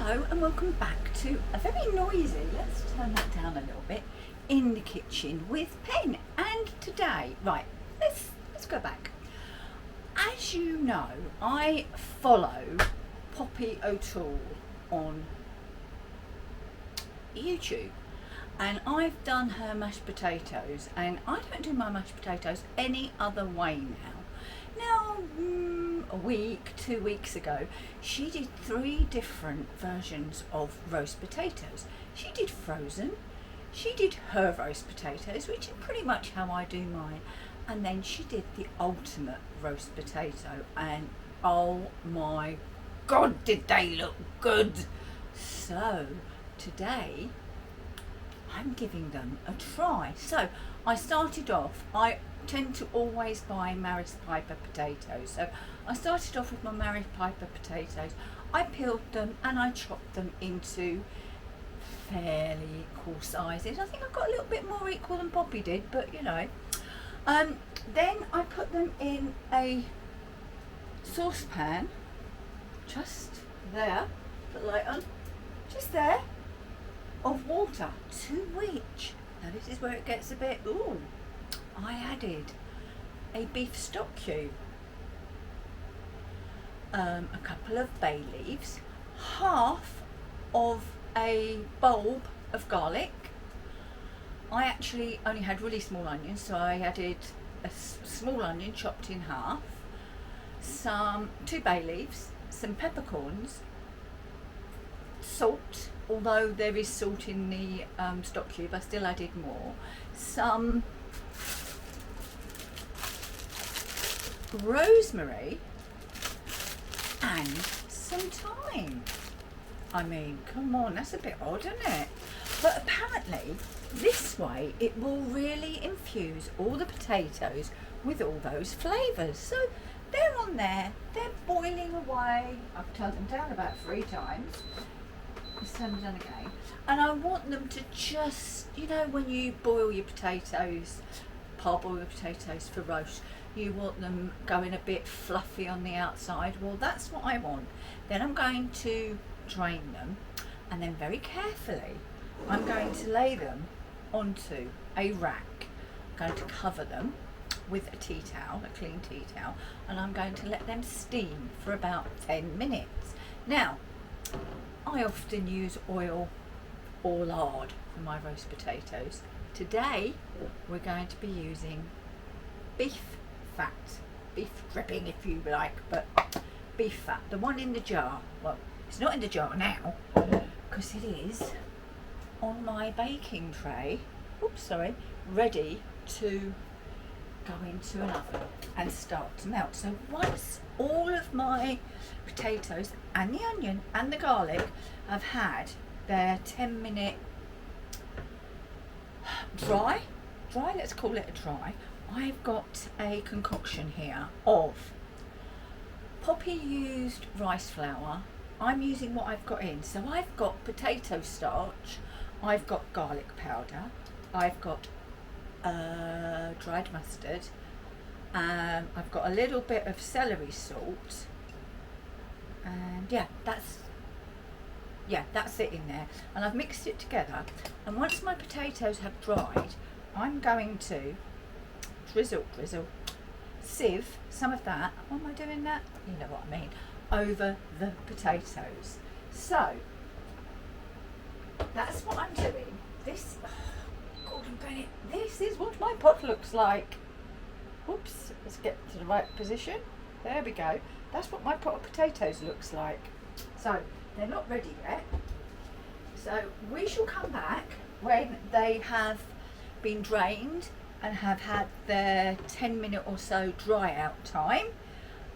Hello and welcome back to a very noisy, let's turn that down a little bit, in the kitchen with Pen. And today, right, let's go back. As you know, I follow Poppy O'Toole on YouTube, and I've done her mashed potatoes, and I don't do my mashed potatoes any other way now. Now, a week, 2 weeks ago, she did 3 different versions of roast potatoes. She did frozen, she did her roast potatoes, which is pretty much how I do mine, and then she did the ultimate roast potato, and oh my god, did they look good! So today I'm giving them a try. So I started off, I tend to always buy Maris Piper potatoes, so I started off with my Maris Piper potatoes. I peeled them and I chopped them into fairly equal sizes. I think I got a little bit more equal than Poppy did, but you know. Then I put them in a saucepan, just there, put the light on, just there, of water, to which, now this is where it gets a bit, ooh, I added a beef stock cube, a couple of bay leaves, half of a bulb of garlic. I actually only had really small onions, so I added a small onion chopped in half, 2 bay leaves, some peppercorns, salt, although there is salt in the stock cube, I still added more, some rosemary and some thyme. I mean, come on, that's a bit odd, isn't it? But apparently this way it will really infuse all the potatoes with all those flavours. So they're on there, they're boiling away. I've turned them down about 3 times. Let's turn them down again. And I want them to just, you know, when you boil your potatoes, parboil the potatoes for roast, you want them going a bit fluffy on the outside. Well, that's what I want. Then I'm going to drain them, and then very carefully I'm going to lay them onto a rack. I'm going to cover them with a tea towel, a clean tea towel, and I'm going to let them steam for about 10 minutes. Now, I often use oil or lard for my roast potatoes. Today we're going to be using beef fat, beef dripping if you like, but beef fat, the one in the jar. Well, it's not in the jar now because it is on my baking tray, ready to go into an oven and start to melt. So once all of my potatoes and the onion and the garlic have had their 10-minute dry, let's call it a dry, I've got a concoction here of, Poppy used rice flour, I'm using what I've got in. So I've got potato starch, I've got garlic powder, I've got dried mustard, I've got a little bit of celery salt, and that's it in there, and I've mixed it together. And once my potatoes have dried, I'm going to drizzle, sieve some of that, why am I doing that? You know what I mean, over the potatoes. So that's what I'm doing. This, oh, golden penny, this is what my pot looks like. Oops, let's get to the right position. There we go. That's what my pot of potatoes looks like. So they're not ready yet. So we shall come back when they have been drained and have had their 10-minute or so dry out time.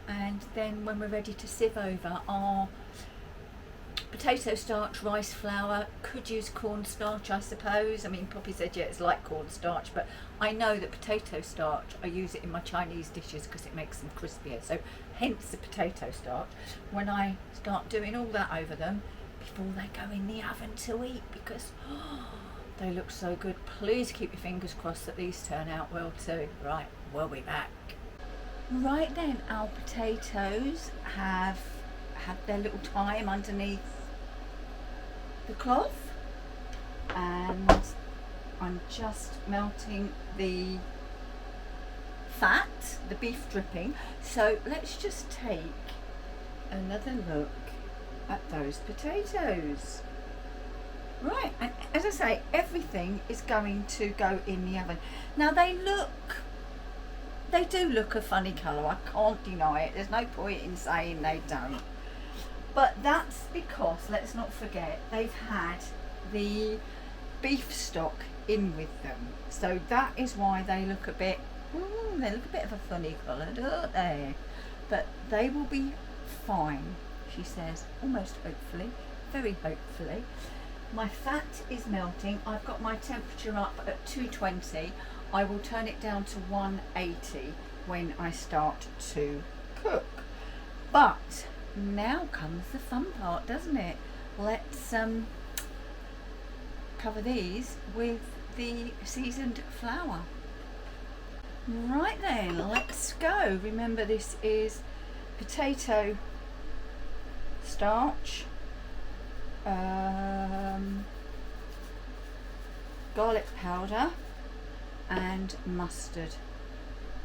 And then when we're ready to sieve over our potato starch, rice flour, could use cornstarch, I suppose. I mean, Poppy said, yeah, it's like cornstarch, but I know that potato starch, I use it in my Chinese dishes because it makes them crispier. So hence the potato starch. When I start doing all that over them, before they go in the oven to eat, because they look so good. Please keep your fingers crossed that these turn out well too. Right, we'll be back. Right then, our potatoes have had their little time underneath the cloth, and I'm just melting the fat, the beef dripping. So let's just take another look at those potatoes. Right, and as I say, everything is going to go in the oven. Now they do look a funny colour, I can't deny it. There's no point in saying they don't. But that's because, let's not forget, they've had the beef stock in with them. So that is why they look a bit, they look a bit of a funny colour, don't they? But they will be fine, she says, almost hopefully, very hopefully. My fat is melting. I've got my temperature up at 220. I will turn it down to 180 when I start to cook. But now comes the fun part, doesn't it? Let's cover these with the seasoned flour. Right then, let's go. Remember, this is potato starch, garlic powder and mustard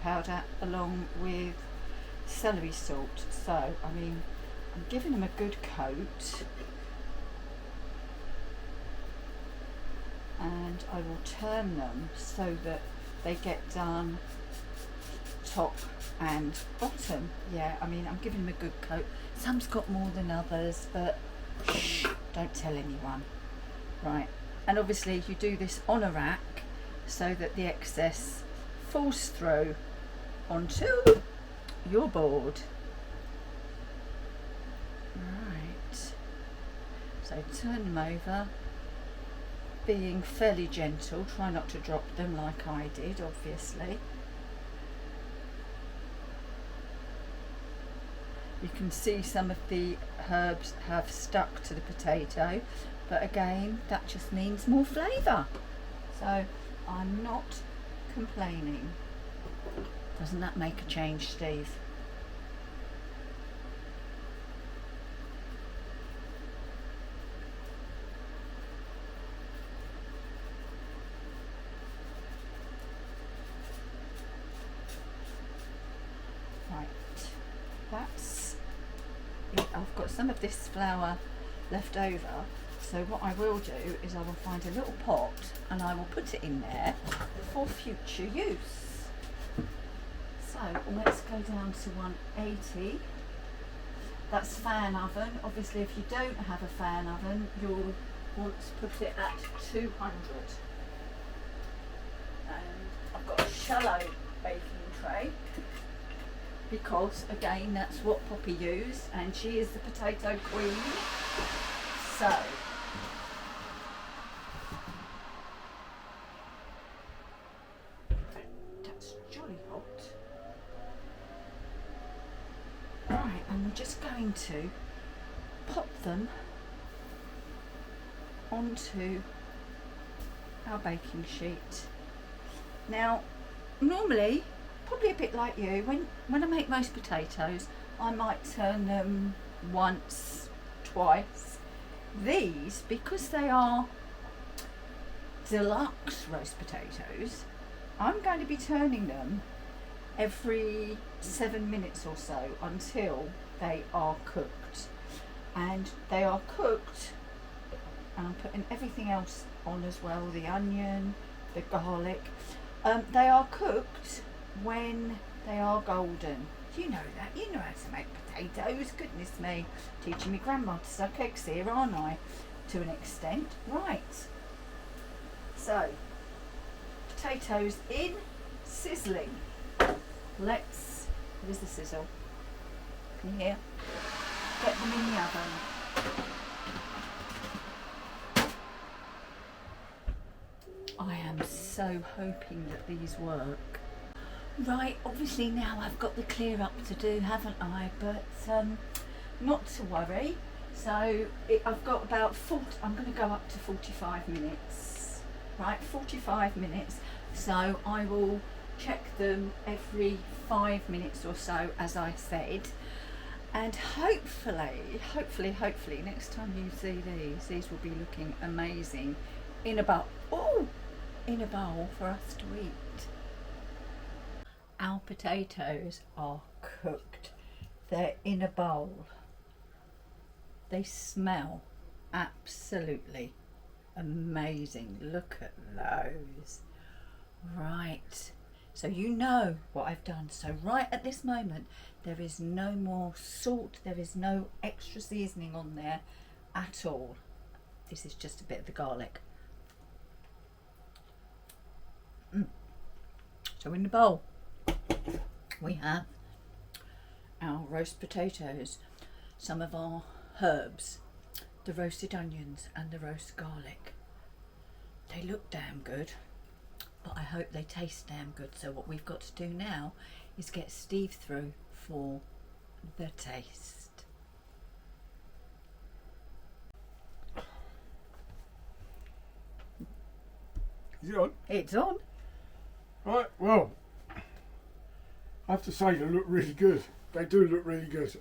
powder, along with celery salt. So I mean, I'm giving them a good coat, and I will turn them so that they get done top and bottom. Yeah, I mean, I'm giving them a good coat. Some's got more than others, but shh, don't tell anyone. Right, and obviously you do this on a rack so that the excess falls through onto your board. Right, so turn them over, being fairly gentle. Try not to drop them like I did, obviously. You can see some of the herbs have stuck to the potato, but again, that just means more flavour. So I'm not complaining. Doesn't that make a change, Steve? Right, that's it. I've got some of this flour left over, so what I will do is I will find a little pot and I will put it in there for future use. So let's go down to 180. That's fan oven. Obviously, if you don't have a fan oven, you'll want to put it at 200. And I've got a shallow baking tray, because again, that's what Poppy used, and she is the potato queen. So that's jolly hot. Right, and we're just going to pop them onto our baking sheet. Now, normally, probably a bit like you, when I make most potatoes, I might turn them once, twice. These, because they are deluxe roast potatoes, I'm going to be turning them every 7 minutes or so until they are cooked. And they are cooked, and I'm putting everything else on as well, the onion, the garlic. They are cooked when they are golden. You know that. You know how to make potatoes. Goodness me. Teaching me grandma to suck eggs here, aren't I? To an extent. Right. So, potatoes in, sizzling. Where's the sizzle? Can you hear? Get them in the oven. I am so hoping that these work. Right, obviously now I've got the clear up to do, haven't I? But not to worry. So I've got about I'm going to go up to 45 minutes. Right, 45 minutes. So I will check them every 5 minutes or so, as I said. And hopefully, next time you see these will be looking amazing in a bowl. Oh, in a bowl for us to eat. Our potatoes are cooked. They're in a bowl. They smell absolutely amazing. Look at those. Right. So you know what I've done. So right at this moment, there is no more salt. There is no extra seasoning on there at all. This is just a bit of the garlic. So in the bowl, we have our roast potatoes, some of our herbs, the roasted onions and the roast garlic. They look damn good, but I hope they taste damn good. So what we've got to do now is get Steve through for the taste. Is it on? It's on. Right, well, I have to say they look really good. They do look really good.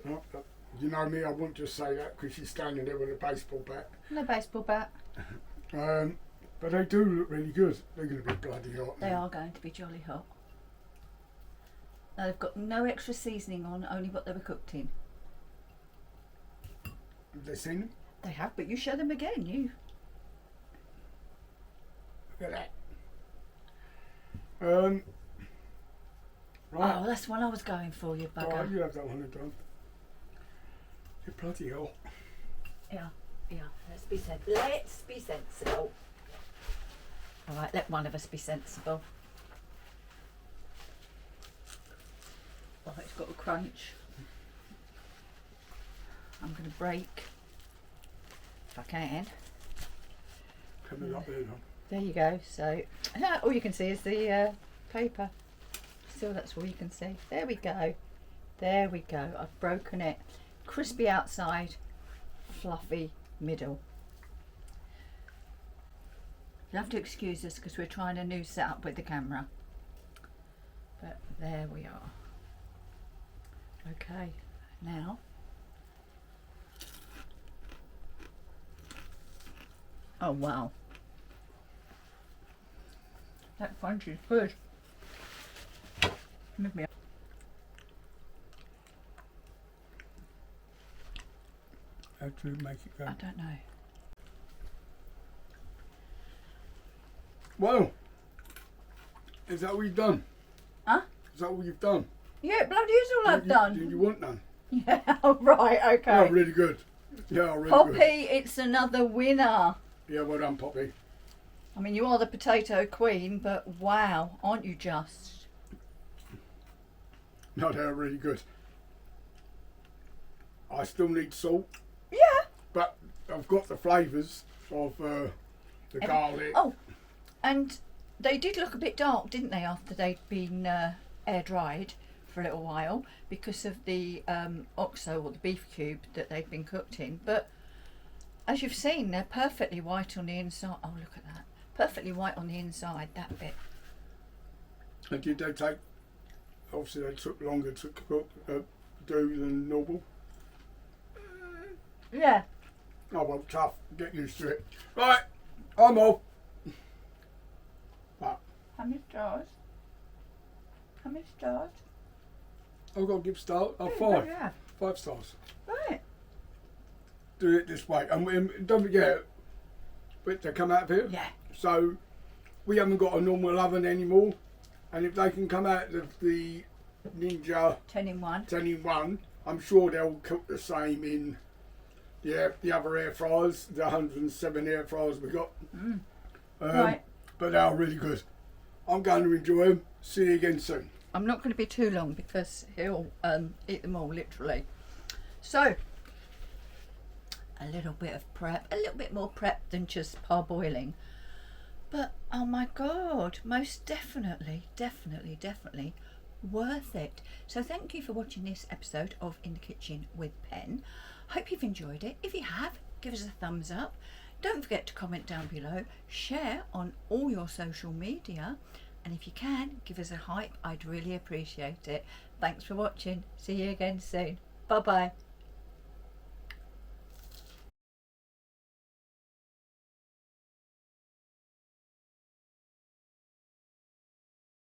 You know me, I won't just say that because she's standing there with a baseball bat. No baseball bat. But they do look really good. They're going to be bloody hot. They are going to be jolly hot. Now they've got no extra seasoning on, only what they were cooked in. Have they seen them? They have, but you show them again, you. Look at that. Right. Oh, that's one I was going for, you bugger. Right, you have that one done. You're bloody hot. Yeah. Let's be sensible. All right, let one of us be sensible. Oh, it's got a crunch. I'm going to break, if I can. Coming up there, There you go. So all you can see is the paper. Still, that's all you can see. There we go. I've broken it. Crispy outside, fluffy middle. You'll have to excuse us because we're trying a new setup with the camera. But there we are. Okay, now. Oh wow. That crunch is good. Make me. How to make it go? I don't know. Well, is that what you've done? Huh? Is that what you've done? Yeah, bloody is all I've done. Did you want none? Yeah, right, okay. Yeah, really good. Yeah, really Poppy, good. it's another winner. Yeah, well done, Poppy. I mean, you are the potato queen, but wow, aren't you just? No, they're really good. I still need salt, Yeah. but I've got the flavours of the garlic. Oh, and they did look a bit dark, didn't they, after they'd been air dried for a little while because of the oxo or the beef cube that they'd been cooked in. But as you've seen, they're perfectly white on the inside. Oh, look at that. Perfectly white on the inside, that bit. And did they take, obviously they took longer to cook, do than normal? Yeah. Oh well, tough, get used to it. Right, I'm off. Right. How many stars? How many stars? I've got to give stars, Yeah, five. yeah. 5 stars. Right. Do it this way. And don't forget, they come out of here. Yeah. So we haven't got a normal oven anymore. And if they can come out of the Ninja 10 in 1. 10 in 1, I'm sure they'll cook the same in the other air fryers, the 107 air fryers we got. Right. But they are really good. I'm going to enjoy them. See you again soon. I'm not going to be too long because he'll eat them all, literally. So, a little bit of prep, a little bit more prep than just parboiling. But, oh my God, most definitely worth it. So thank you for watching this episode of In the Kitchen with Pen. Hope you've enjoyed it. If you have, give us a thumbs up. Don't forget to comment down below, share on all your social media, and if you can, give us a hype. I'd really appreciate it. Thanks for watching. See you again soon. Bye bye.